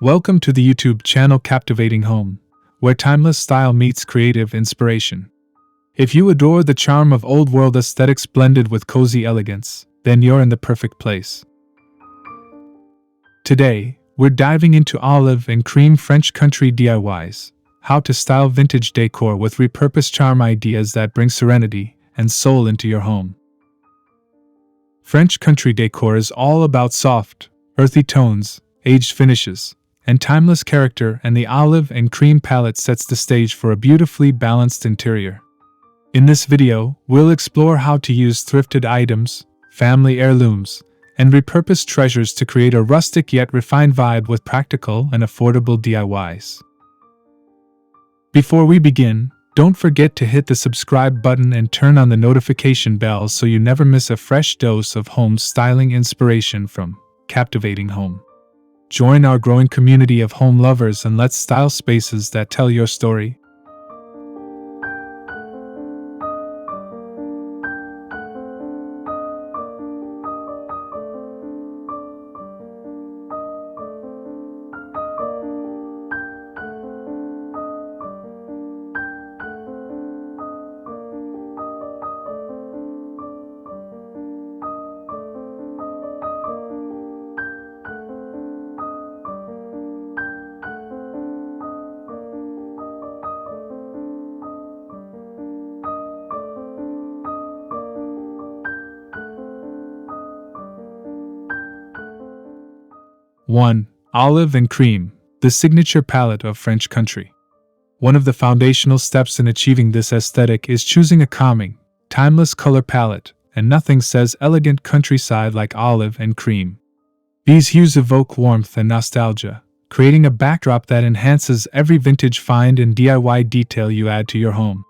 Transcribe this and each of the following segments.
Welcome to the YouTube channel Captivating Home, where timeless style meets creative inspiration. If you adore the charm of old world aesthetics blended with cozy elegance, then you're in the perfect place. Today, we're diving into olive and cream French country DIYs, how to style vintage decor with repurposed charm ideas that bring serenity and soul into your home. French country decor is all about soft, earthy tones, aged finishes, and timeless character, and the olive and cream palette sets the stage for a beautifully balanced interior. In this video, we'll explore how to use thrifted items, family heirlooms, and repurposed treasures to create a rustic yet refined vibe with practical and affordable DIYs. Before we begin, don't forget to hit the subscribe button and turn on the notification bell so you never miss a fresh dose of home styling inspiration from Captivating Home. Join our growing community of home lovers and let's style spaces that tell your story. One, olive and cream, the signature palette of French country. One of the foundational steps in achieving this aesthetic is choosing a calming, timeless color palette, and nothing says elegant countryside like olive and cream. These hues evoke warmth and nostalgia, creating a backdrop that enhances every vintage find and DIY detail you add to your home.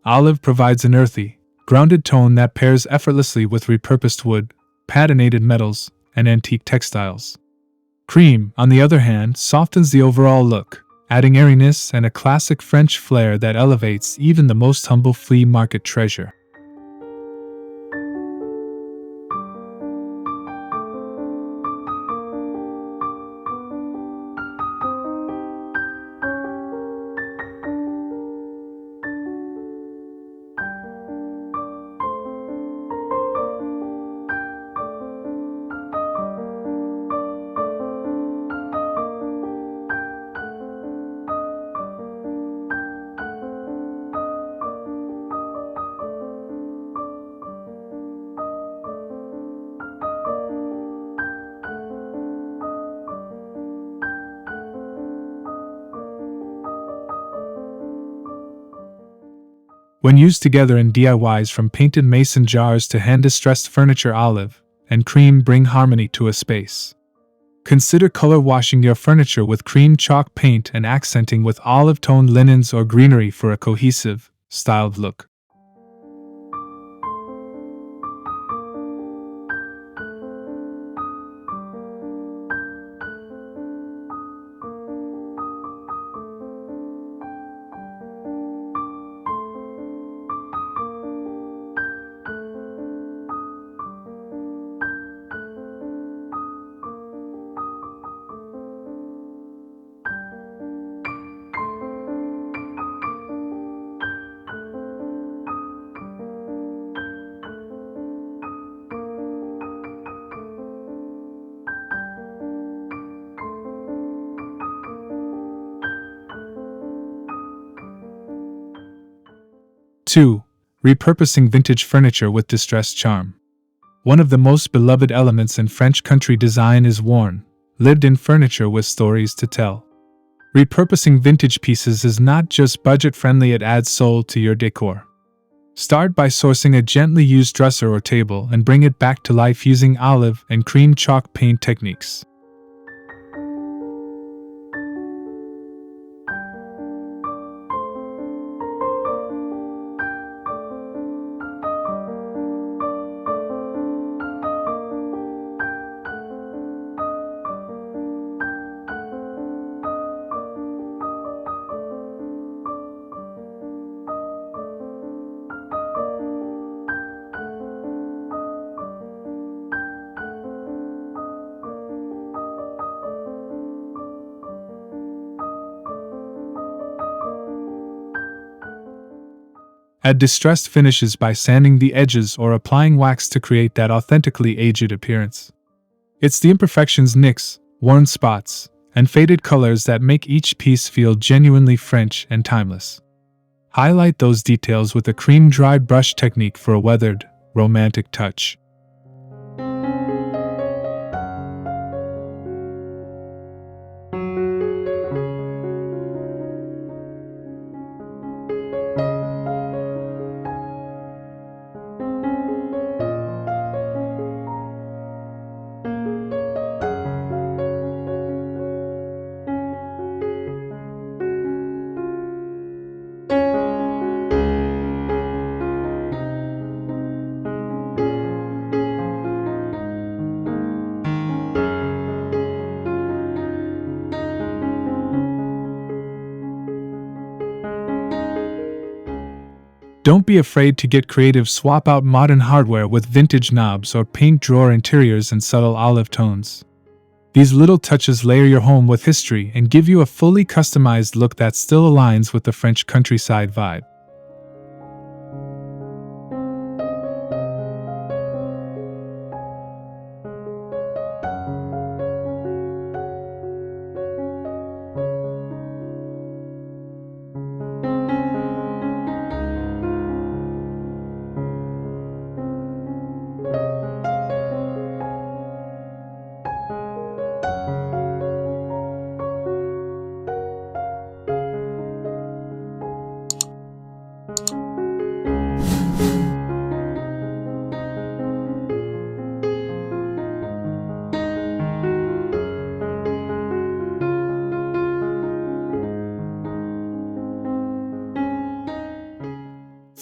Olive provides an earthy, grounded tone that pairs effortlessly with repurposed wood, patinated metals, and antique textiles. Cream, on the other hand, softens the overall look, adding airiness and a classic French flair that elevates even the most humble flea market treasure. When used together in DIYs, from painted mason jars to hand-distressed furniture, olive and cream bring harmony to a space. Consider color washing your furniture with cream chalk paint and accenting with olive-toned linens or greenery for a cohesive, styled look. Two, repurposing vintage furniture with distressed charm. One of the most beloved elements in French country design is worn, lived-in furniture with stories to tell. Repurposing vintage pieces is not just budget-friendly, it adds soul to your decor. Start by sourcing a gently used dresser or table and bring it back to life using olive and cream chalk paint techniques. Add distressed finishes by sanding the edges or applying wax to create that authentically aged appearance. It's the imperfections, nicks, worn spots, and faded colors that make each piece feel genuinely French and timeless. Highlight those details with a cream-dried brush technique for a weathered, romantic touch. Don't be afraid to get creative. Swap out modern hardware with vintage knobs or paint drawer interiors in subtle olive tones. These little touches layer your home with history and give you a fully customized look that still aligns with the French countryside vibe.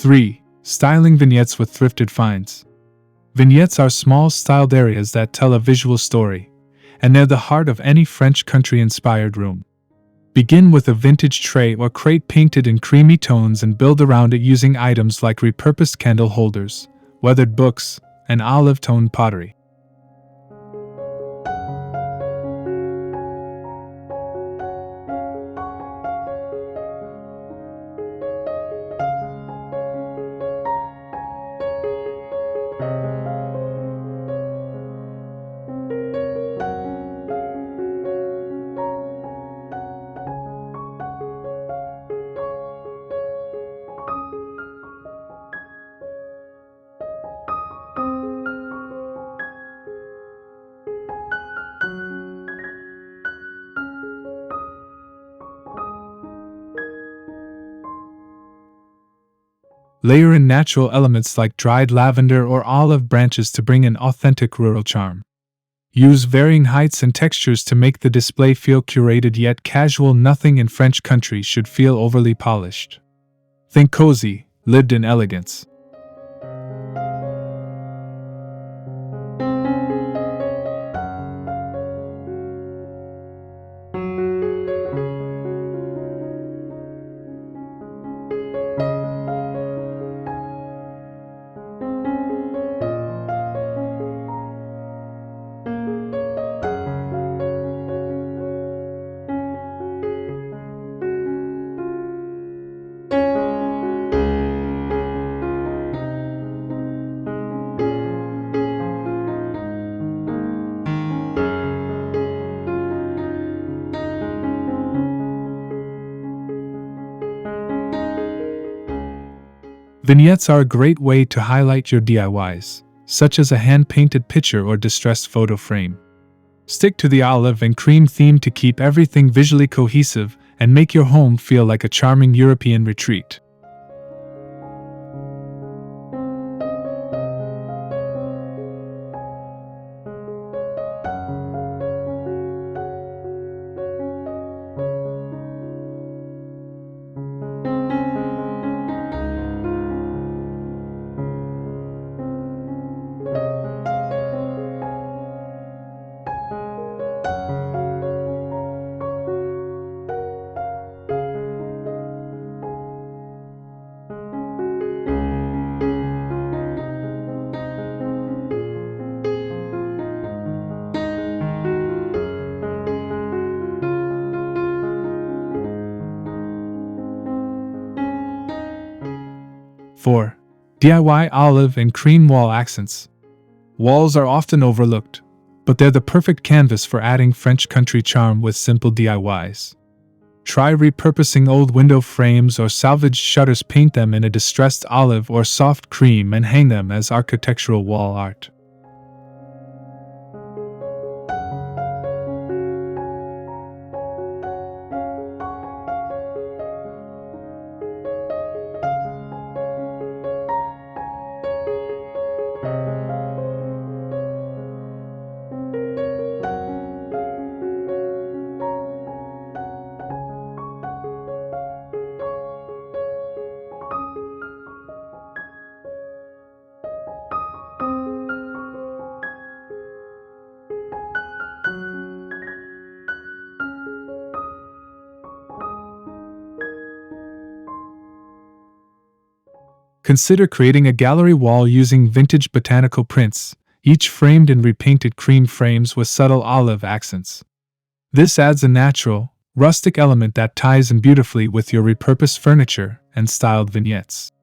Three, styling vignettes with thrifted finds. Vignettes are small, styled areas that tell a visual story, and they're the heart of any French country-inspired room. Begin with a vintage tray or crate painted in creamy tones and build around it using items like repurposed candle holders, weathered books, and olive-toned pottery. Layer in natural elements like dried lavender or olive branches to bring an authentic rural charm. Use varying heights and textures to make the display feel curated yet casual. Nothing in French country should feel overly polished. Think cozy, lived in elegance. Vignettes are a great way to highlight your DIYs, such as a hand-painted picture or distressed photo frame. Stick to the olive and cream theme to keep everything visually cohesive and make your home feel like a charming European retreat. 4. DIY olive and cream wall accents. Walls are often overlooked, but they're the perfect canvas for adding French country charm with simple DIYs. Try repurposing old window frames or salvaged shutters, paint them in a distressed olive or soft cream, and hang them as architectural wall art. Consider creating a gallery wall using vintage botanical prints, each framed in repainted cream frames with subtle olive accents. This adds a natural, rustic element that ties in beautifully with your repurposed furniture and styled vignettes.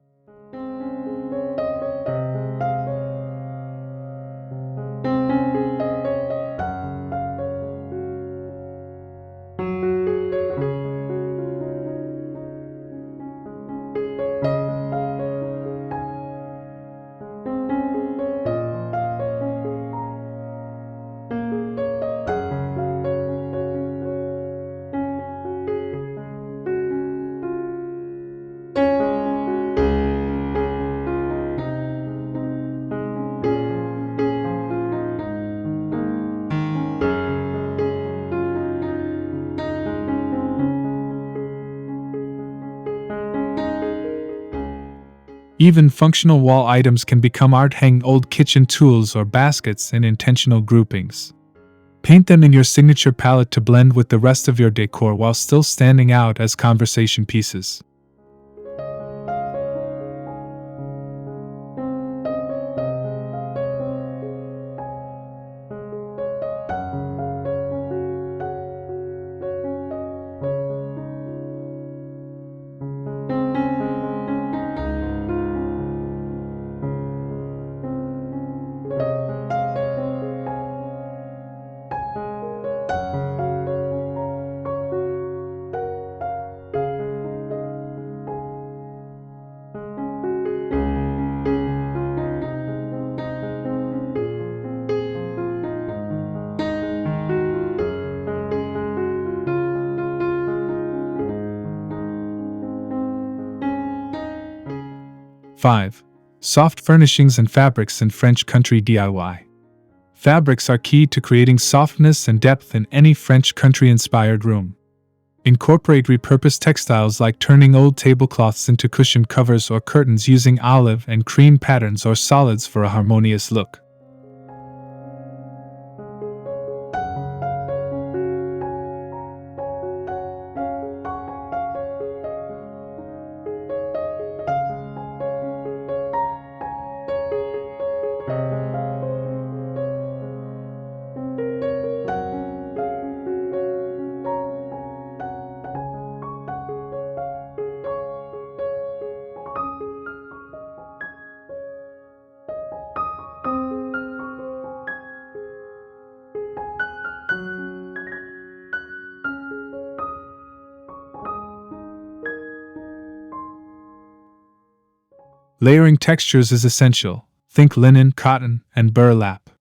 Even functional wall items can become art. Hang old kitchen tools or baskets in intentional groupings. Paint them in your signature palette to blend with the rest of your decor while still standing out as conversation pieces. Five. Soft furnishings and fabrics in French country DIY. Fabrics are key to creating softness and depth in any French country-inspired room. Incorporate repurposed textiles like turning old tablecloths into cushion covers or curtains using olive and cream patterns or solids for a harmonious look. Layering textures is essential. Think linen, cotton, and burlap.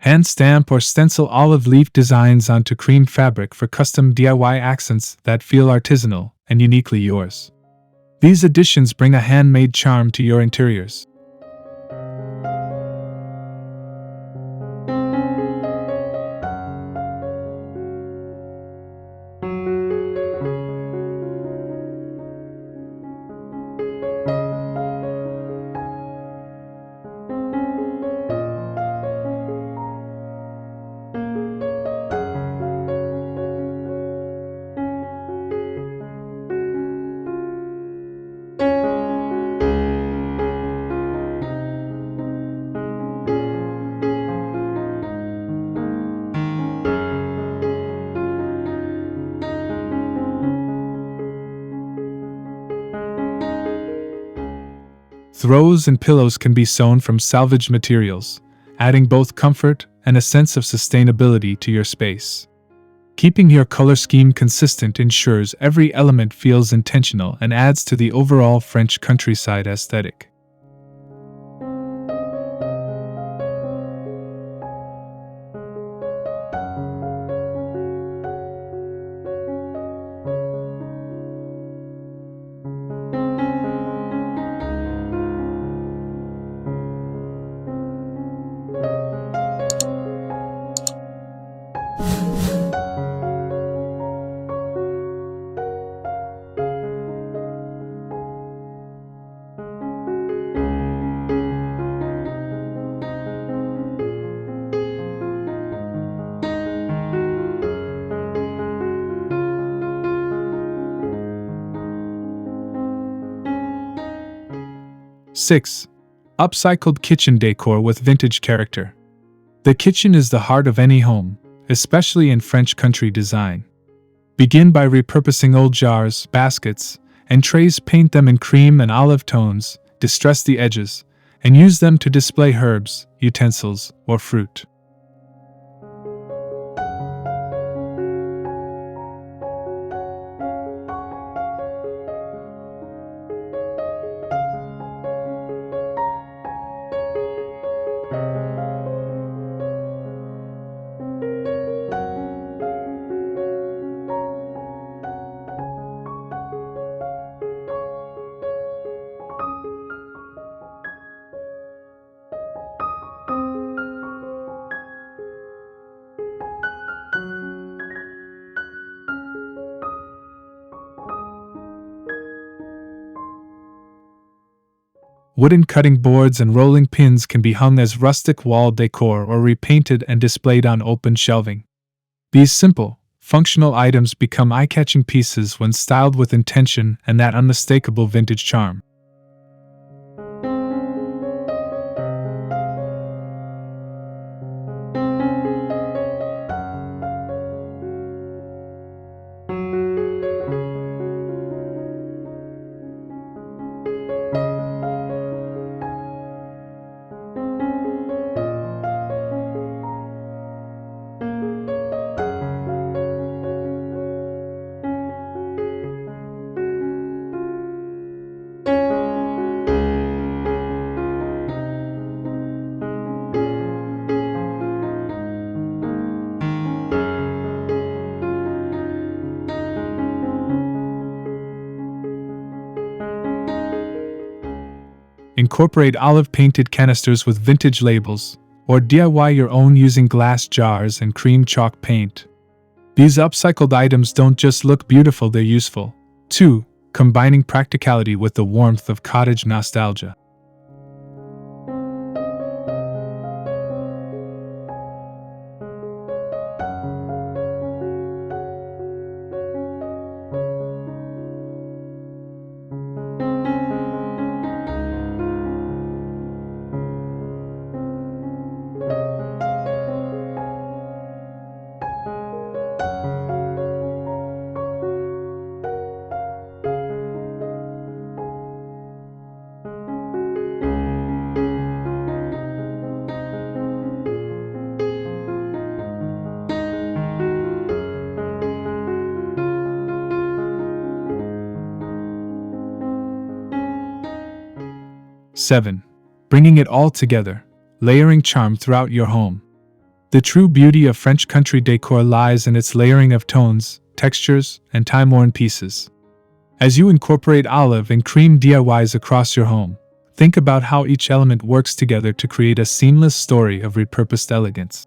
Hand stamp or stencil olive leaf designs onto cream fabric for custom DIY accents that feel artisanal and uniquely yours. These additions bring a handmade charm to your interiors. Throws and pillows can be sewn from salvaged materials, adding both comfort and a sense of sustainability to your space. Keeping your color scheme consistent ensures every element feels intentional and adds to the overall French countryside aesthetic. Six. Upcycled kitchen decor with vintage character. The kitchen is the heart of any home, especially in French country design. Begin by repurposing old jars, baskets, and trays. Paint them in cream and olive tones, distress the edges, and use them to display herbs, utensils, or fruit. Wooden cutting boards and rolling pins can be hung as rustic wall decor or repainted and displayed on open shelving. These simple, functional items become eye-catching pieces when styled with intention and that unmistakable vintage charm. Incorporate olive-painted canisters with vintage labels, or DIY your own using glass jars and cream chalk paint. These upcycled items don't just look beautiful, they're useful, too, combining practicality with the warmth of cottage nostalgia. Seven. Bringing it all together, layering charm throughout your home. The true beauty of French country decor lies in its layering of tones, textures, and time-worn pieces. As you incorporate olive and cream DIYs across your home, think about how each element works together to create a seamless story of repurposed elegance.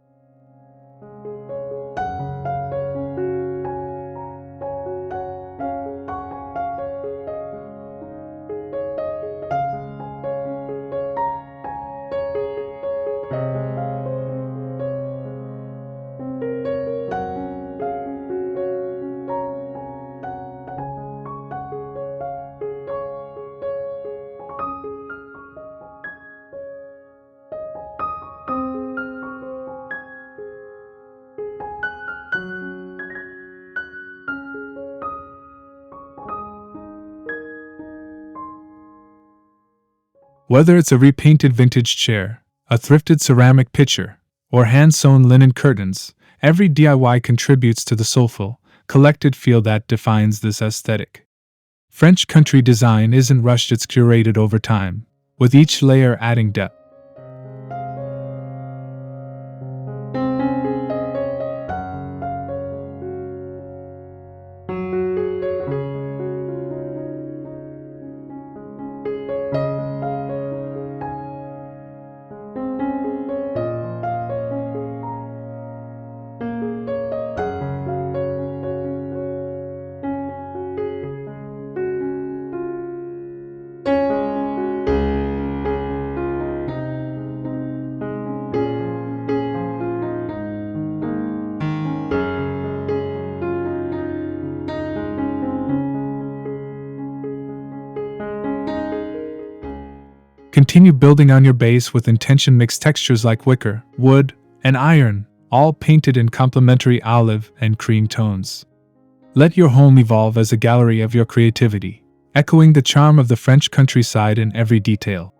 Whether it's a repainted vintage chair, a thrifted ceramic pitcher, or hand-sewn linen curtains, every DIY contributes to the soulful, collected feel that defines this aesthetic. French country design isn't rushed, it's curated over time, with each layer adding depth. Continue building on your base with intention. Mix textures like wicker, wood, and iron, all painted in complementary olive and cream tones. Let your home evolve as a gallery of your creativity, echoing the charm of the French countryside in every detail.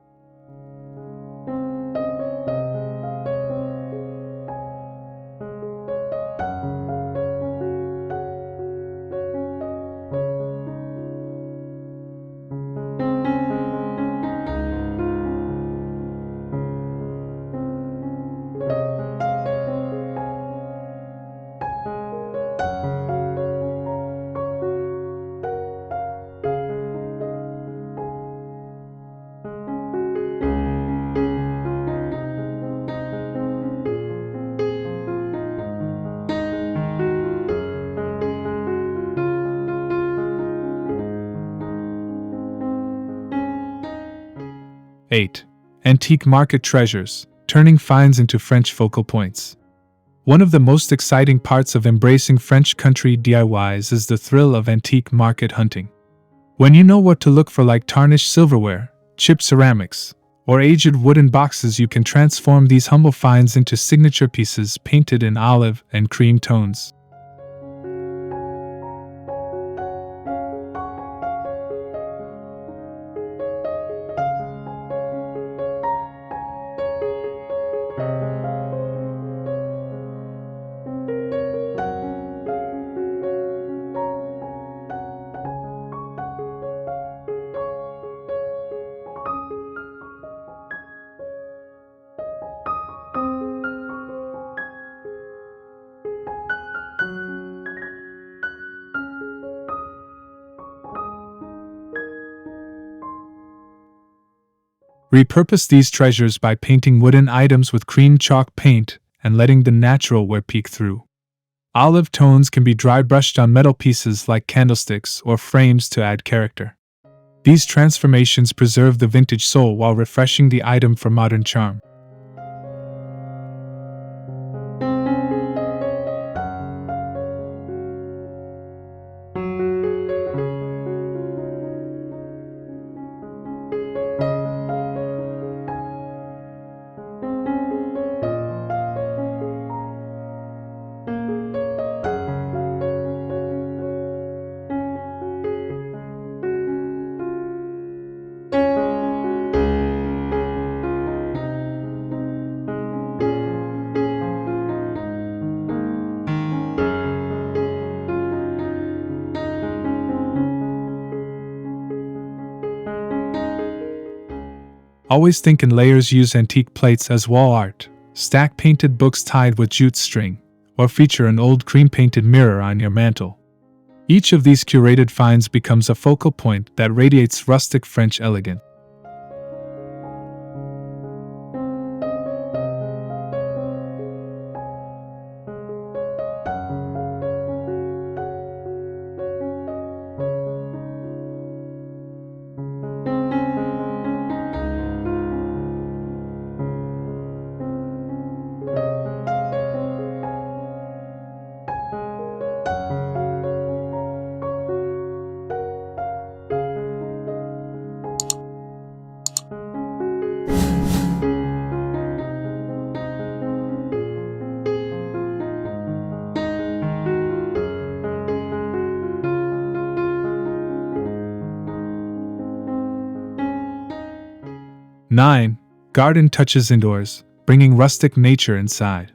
(8) Antique market treasures, turning finds into French focal points. One of the most exciting parts of embracing French country DIYs is the thrill of antique market hunting. When you know what to look for, like tarnished silverware, chipped ceramics, or aged wooden boxes, you can transform these humble finds into signature pieces painted in olive and cream tones. Repurpose these treasures by painting wooden items with cream chalk paint and letting the natural wear peek through. Olive tones can be dry brushed on metal pieces like candlesticks or frames to add character. These transformations preserve the vintage soul while refreshing the item for modern charm. Always think in layers. Use antique plates as wall art, stack painted books tied with jute string, or feature an old cream-painted mirror on your mantle. Each of these curated finds becomes a focal point that radiates rustic French elegance. 9. Garden touches indoors, bringing rustic nature inside.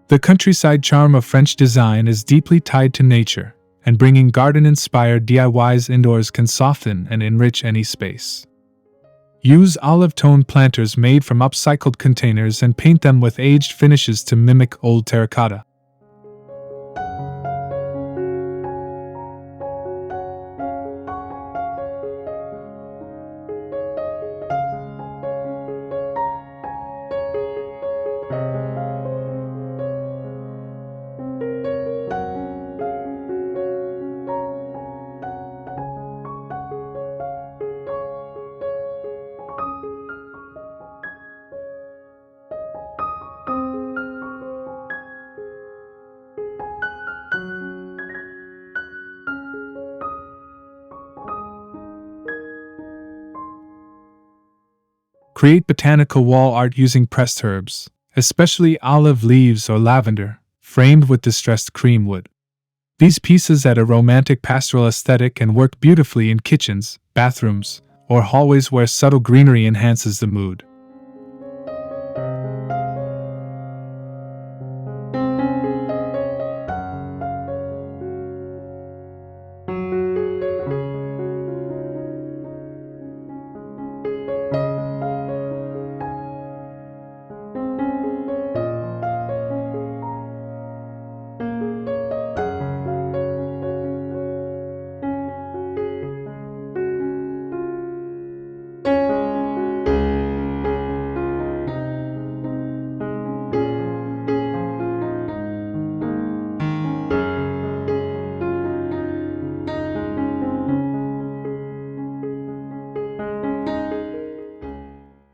The countryside charm of French design is deeply tied to nature, and bringing garden-inspired DIYs indoors can soften and enrich any space. Use olive-tone planters made from upcycled containers and paint them with aged finishes to mimic old terracotta. Create botanical wall art using pressed herbs, especially olive leaves or lavender, framed with distressed cream wood. These pieces add a romantic pastoral aesthetic and work beautifully in kitchens, bathrooms, or hallways where subtle greenery enhances the mood.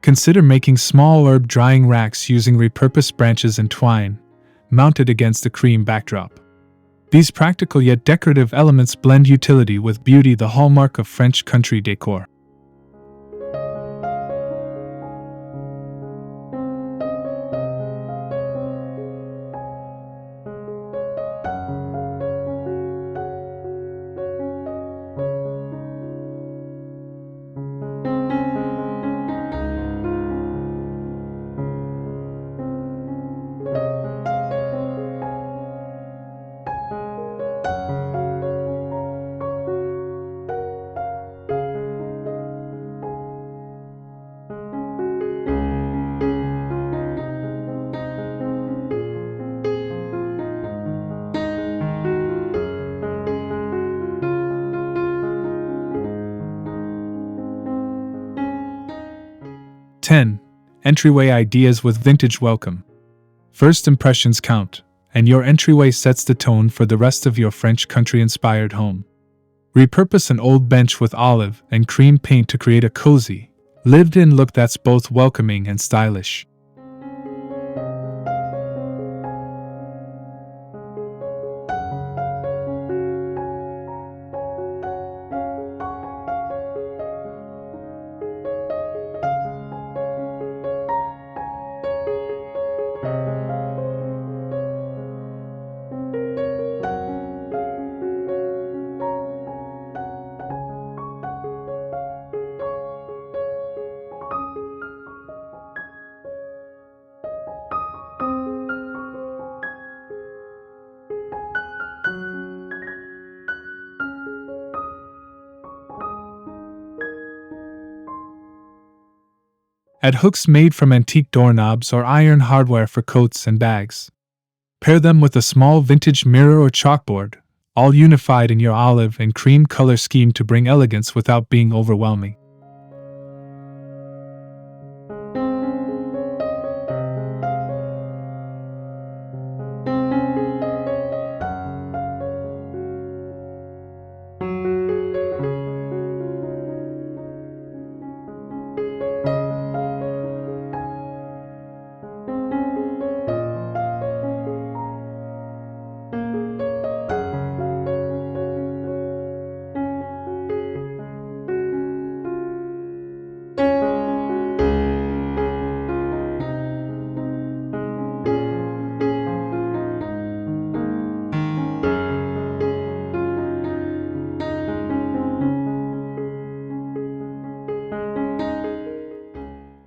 Consider making small herb drying racks using repurposed branches and twine, mounted against a cream backdrop. These practical yet decorative elements blend utility with beauty, the hallmark of French country decor. Entryway ideas with vintage welcome. First impressions count, and your entryway sets the tone for the rest of your French country-inspired home. Repurpose an old bench with olive and cream paint to create a cozy, lived-in look that's both welcoming and stylish. Add hooks made from antique doorknobs or iron hardware for coats and bags. Pair them with a small vintage mirror or chalkboard, all unified in your olive and cream color scheme to bring elegance without being overwhelming.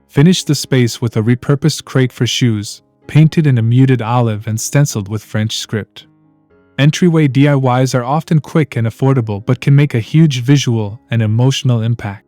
Finish the space with a repurposed crate for shoes, painted in a muted olive and stenciled with French script. Entryway DIYs are often quick and affordable but can make a huge visual and emotional impact.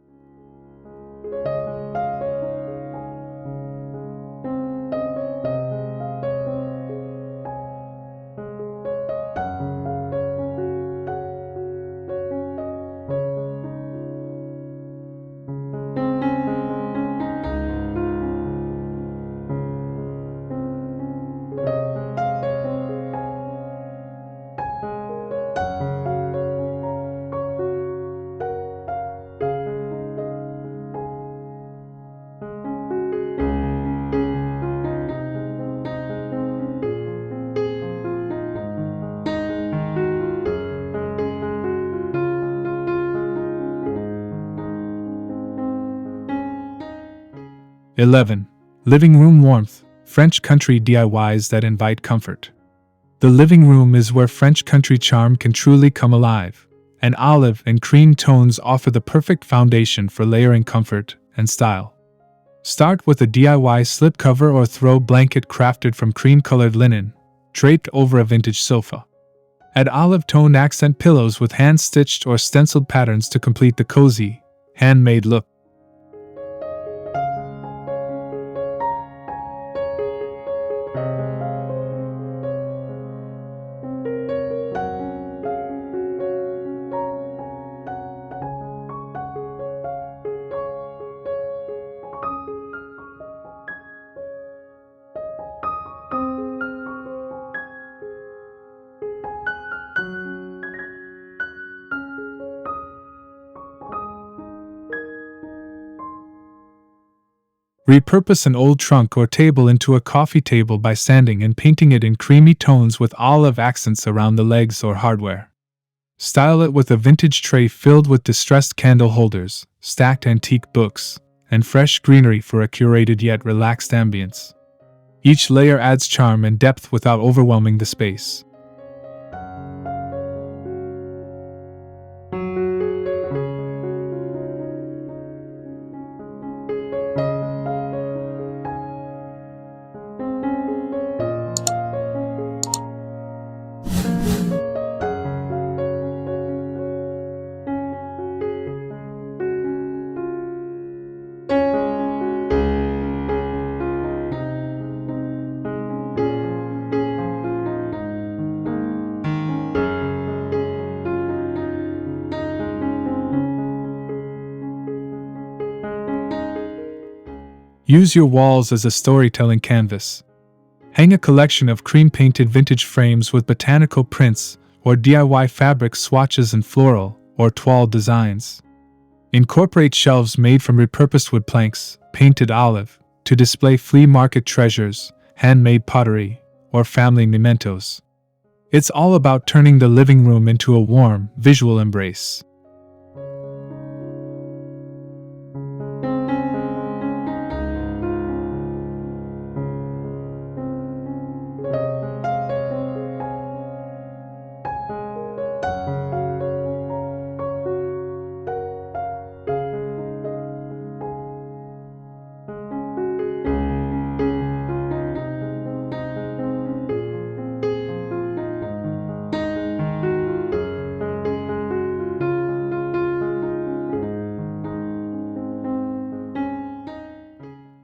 (11) Living room warmth, French country DIYs that invite comfort. The living room is where French country charm can truly come alive, and olive and cream tones offer the perfect foundation for layering comfort and style. Start with a DIY slipcover or throw blanket crafted from cream-colored linen, draped over a vintage sofa. Add olive-toned accent pillows with hand-stitched or stenciled patterns to complete the cozy, handmade look. Repurpose an old trunk or table into a coffee table by sanding and painting it in creamy tones with olive accents around the legs or hardware. Style it with a vintage tray filled with distressed candle holders, stacked antique books, and fresh greenery for a curated yet relaxed ambience. Each layer adds charm and depth without overwhelming the space. Use your walls as a storytelling canvas. Hang a collection of cream-painted vintage frames with botanical prints or DIY fabric swatches and floral or toile designs. Incorporate shelves made from repurposed wood planks, painted olive, to display flea market treasures, handmade pottery, or family mementos. It's all about turning the living room into a warm, visual embrace.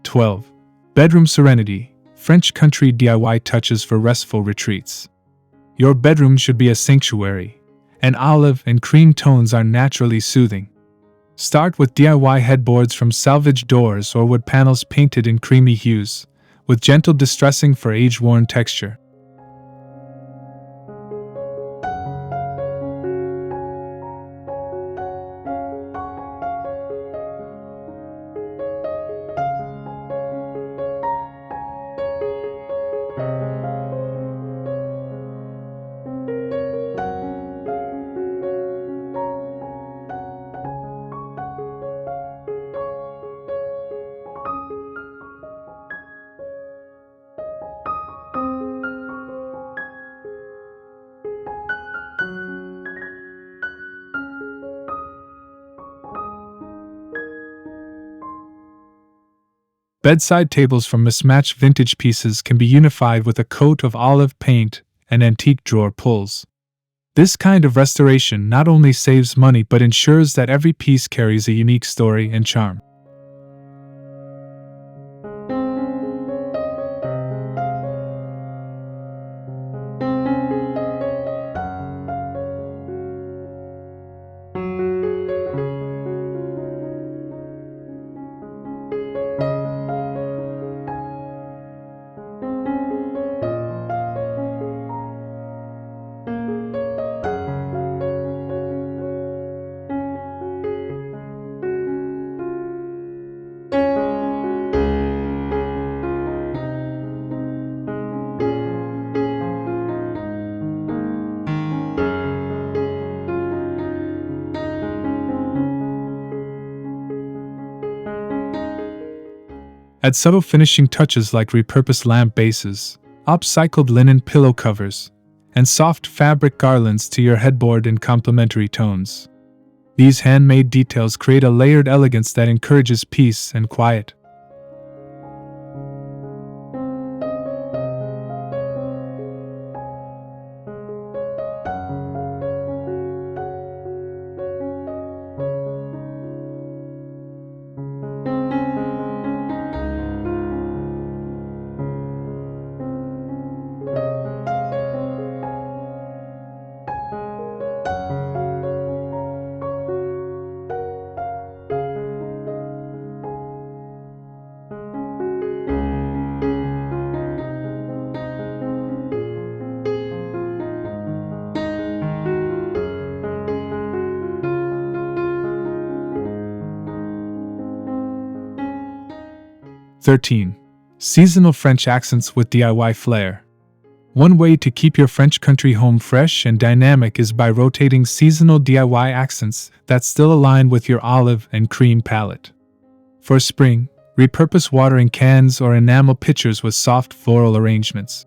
(12) Bedroom serenity, French country DIY touches for restful retreats. Your bedroom should be a sanctuary, and olive and cream tones are naturally soothing. Start with DIY headboards from salvaged doors or wood panels painted in creamy hues, with gentle distressing for age-worn texture. Bedside tables from mismatched vintage pieces can be unified with a coat of olive paint and antique drawer pulls. This kind of restoration not only saves money but ensures that every piece carries a unique story and charm. Add subtle finishing touches like repurposed lamp bases, upcycled linen pillow covers, and soft fabric garlands to your headboard in complementary tones. These handmade details create a layered elegance that encourages peace and quiet. (13) Seasonal French accents with DIY flair. One way to keep your French country home fresh and dynamic is by rotating seasonal DIY accents that still align with your olive and cream palette. For spring, repurpose watering cans or enamel pitchers with soft floral arrangements.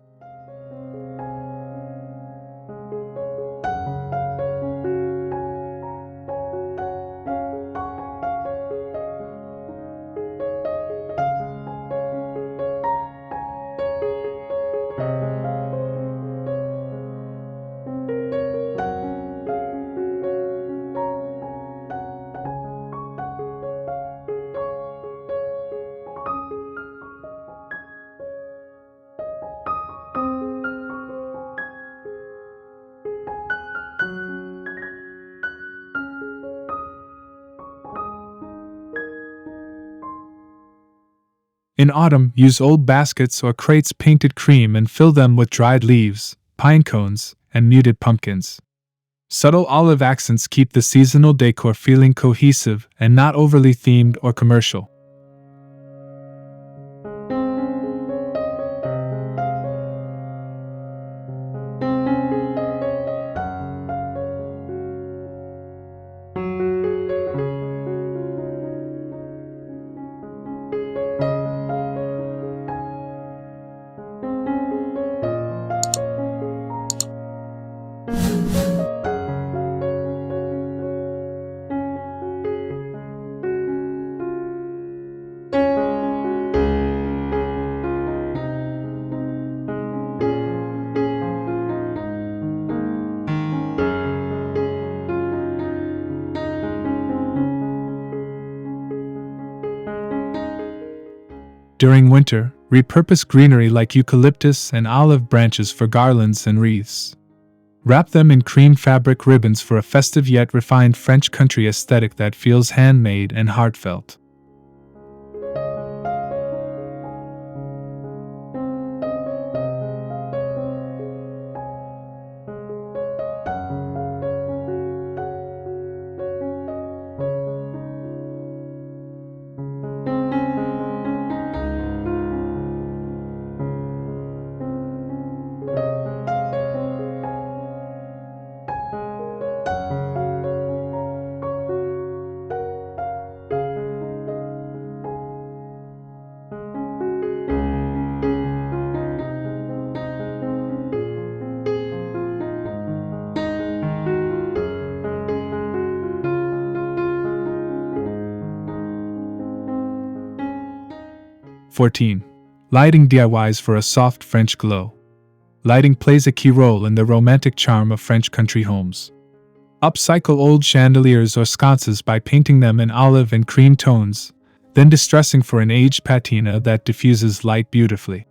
In autumn, use old baskets or crates painted cream and fill them with dried leaves, pine cones, and muted pumpkins. Subtle olive accents keep the seasonal decor feeling cohesive and not overly themed or commercial. During winter, repurpose greenery like eucalyptus and olive branches for garlands and wreaths. Wrap them in cream fabric ribbons for a festive yet refined French country aesthetic that feels handmade and heartfelt. 14. Lighting DIYs for a soft French glow. Lighting plays a key role in the romantic charm of French country homes. Upcycle old chandeliers or sconces by painting them in olive and cream tones, then distressing for an aged patina that diffuses light beautifully.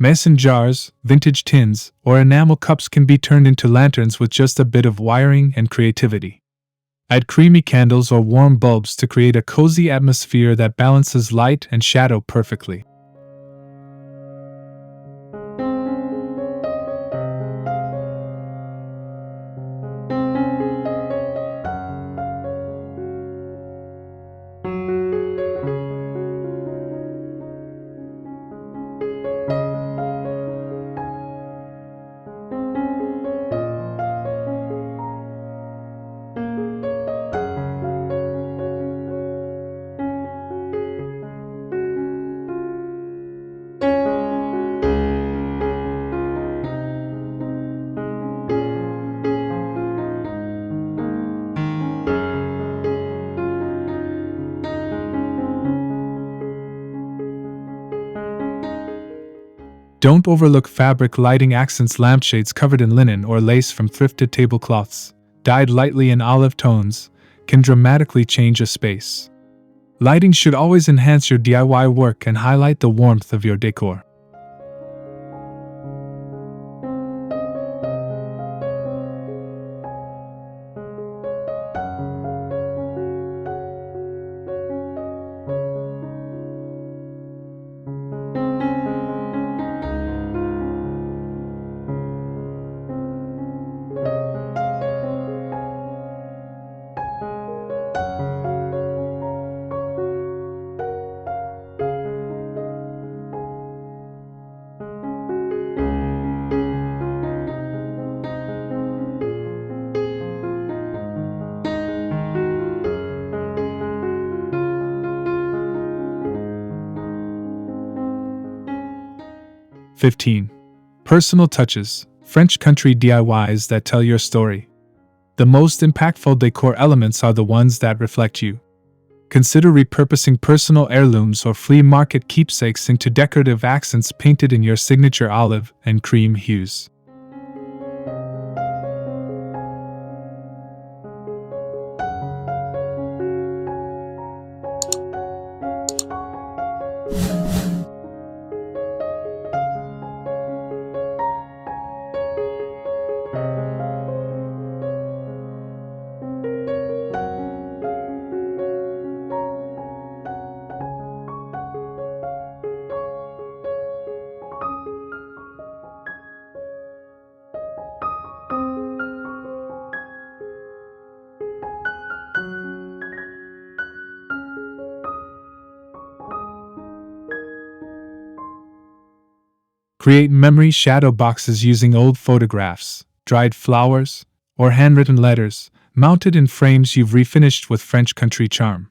Mason jars, vintage tins, or enamel cups can be turned into lanterns with just a bit of wiring and creativity. Add creamy candles or warm bulbs to create a cozy atmosphere that balances light and shadow perfectly. Don't overlook fabric lighting accents. Lampshades covered in linen or lace from thrifted tablecloths, dyed lightly in olive tones, can dramatically change a space. Lighting should always enhance your DIY work and highlight the warmth of your decor. (15) Personal touches, French country DIYs that tell your story. The most impactful decor elements are the ones that reflect you. Consider repurposing personal heirlooms or flea market keepsakes into decorative accents painted in your signature olive and cream hues. Create memory shadow boxes using old photographs, dried flowers, or handwritten letters, mounted in frames you've refinished with French country charm.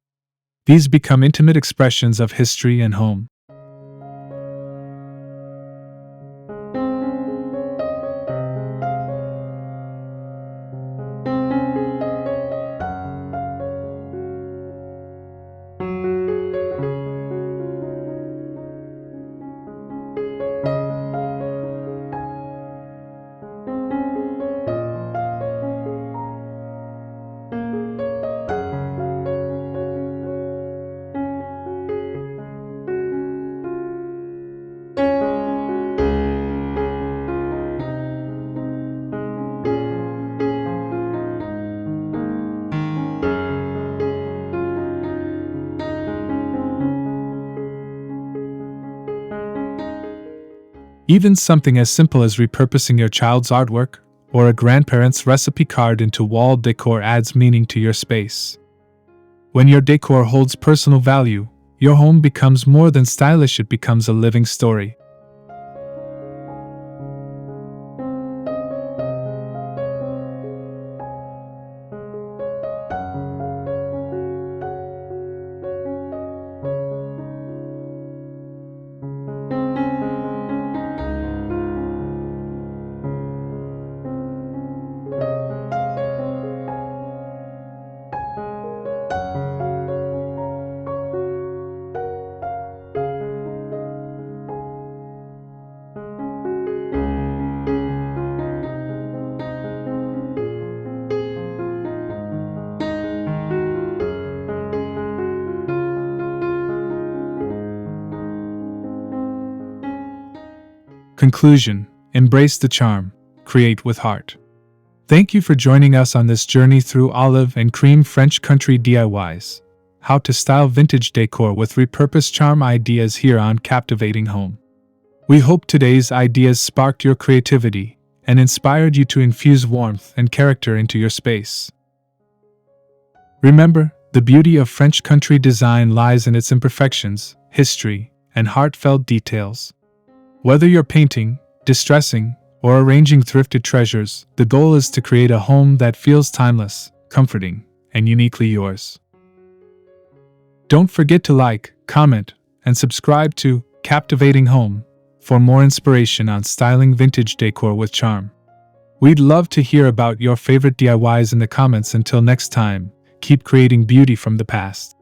These become intimate expressions of history and home. Even something as simple as repurposing your child's artwork or a grandparent's recipe card into wall decor adds meaning to your space. When your decor holds personal value, your home becomes more than stylish, it becomes a living story. Conclusion: embrace the charm, create with heart. Thank you for joining us on this journey through olive and cream French country DIYs. How to style vintage decor with repurposed charm ideas here on Captivating Home. We hope today's ideas sparked your creativity and inspired you to infuse warmth and character into your space. Remember, the beauty of French country design lies in its imperfections, history, and heartfelt details. Whether you're painting, distressing, or arranging thrifted treasures, the goal is to create a home that feels timeless, comforting, and uniquely yours. Don't forget to like, comment, and subscribe to Captivating Home for more inspiration on styling vintage decor with charm. We'd love to hear about your favorite DIYs in the comments. Until next time, keep creating beauty from the past.